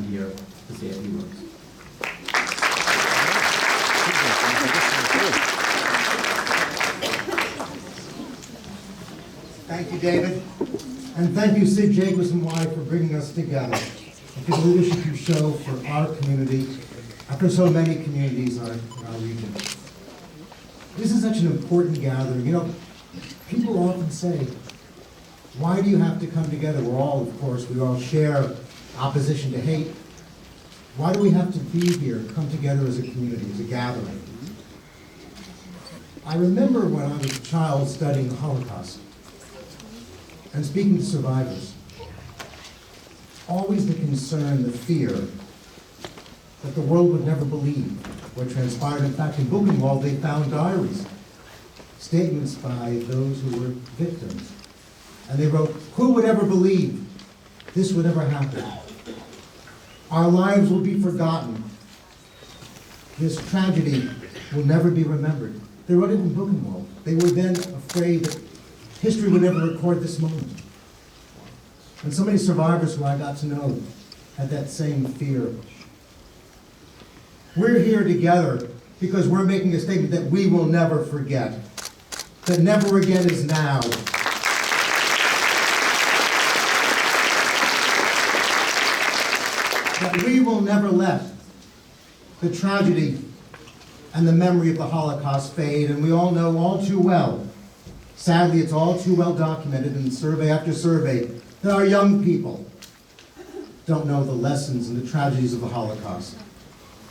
stand here to say a few words. Thank you, David. And thank you, Sid Jacobson Y, for bringing us together and for the leadership you show for our community and for so many communities in our region. This is such an important gathering. You know, people often say, why do you have to come together? We're all, of course, we all share opposition to hate. Why do we have to be here, come together as a community, as a gathering? I remember when I was a child studying the Holocaust and speaking to survivors, always the concern, the fear that the world would never believe what transpired. In fact, in Buchenwald, they found diaries, statements by those who were victims. And they wrote, who would ever believe this would ever happen? Our lives will be forgotten. This tragedy will never be remembered. They wrote it in Buchenwald. They were then afraid that history would never record this moment. And so many survivors who I got to know had that same fear. We're here together because we're making a statement that we will never forget, that never again is now. That we will never let the tragedy and the memory of the Holocaust fade, and we all know all too well, sadly it's all too well documented in survey after survey, that our young people don't know the lessons and the tragedies of the Holocaust,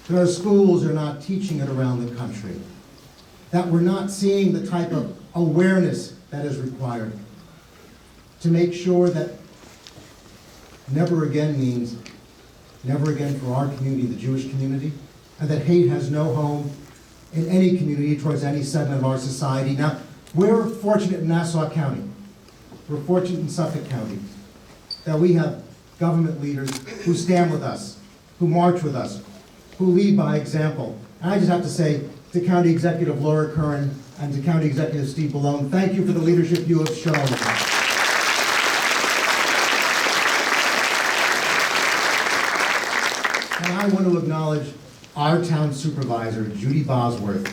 that our schools are not teaching it around the country, that we're not seeing the type of awareness that is required to make sure that never again means never again for our community, the Jewish community, and that hate has no home in any community towards any segment of our society. Now, we're fortunate in Nassau County, we're fortunate in Suffolk County, that we have government leaders who stand with us, who march with us, who lead by example. And I just have to say to County Executive Laura Curran and to County Executive Steve Ballone, thank you for the leadership you have shown. And I want to acknowledge our town supervisor, Judy Bosworth.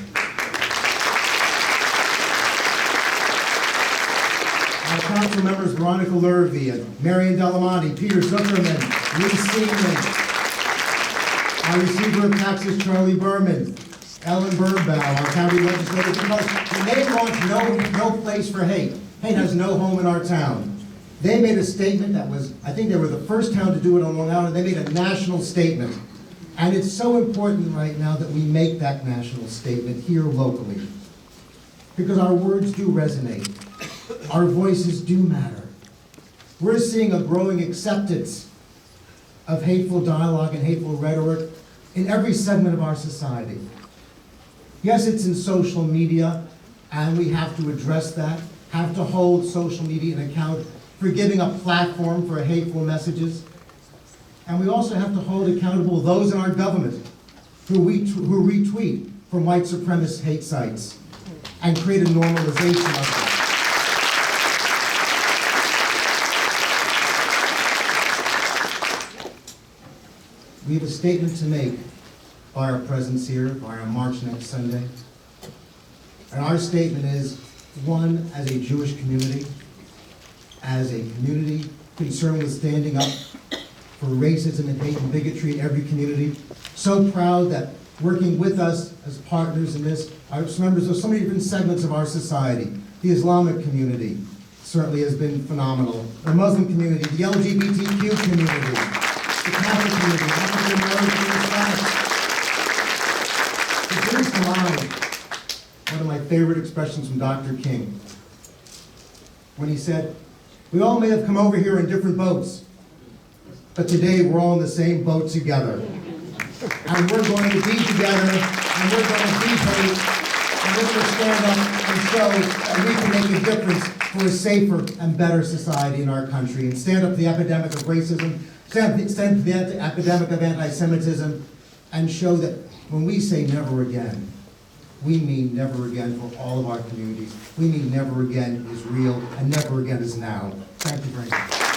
Our council members, Veronica Lurvy and Marion Delamonte, Peter Zimmerman, Lee Seaman, our receiver of taxes, Charlie Berman, Ellen Birdbow, our county legislator, because they want no place for hate. Hate has no home in our town. They made a statement that was, I think they were the first town to do it on Long Island. They made a national statement. And it's so important right now that we make that national statement here locally. Because our words do resonate. Our voices do matter. We're seeing a growing acceptance of hateful dialogue and hateful rhetoric in every segment of our society. Yes, it's in social media, and we have to address that, have to hold social media in account for giving a platform for hateful messages. And we also have to hold accountable those in our government who retweet from white supremacist hate sites and create a normalization of it. We have a statement to make by our presence here, by our march next Sunday. And our statement is, one, as a Jewish community, as a community concerned with standing up for racism and hate and bigotry in every community. So proud that working with us as partners in this, are members of so many different segments of our society. The Islamic community certainly has been phenomenal. The Muslim community, the LGBTQ community, the Catholic community, African American, Hispanic. It brings to mind one of my favorite expressions from Dr. King, when he said, we all may have come over here in different boats, but today we're all in the same boat together. And we're going to be together, and we're going to be hate, and we're going to stand up and show that we can make a difference for a safer and better society in our country, and stand up to the epidemic of racism, stand up to the epidemic of anti-Semitism, and show that when we say never again, we mean never again for all of our communities. We mean never again is real, and never again is now. Thank you very much.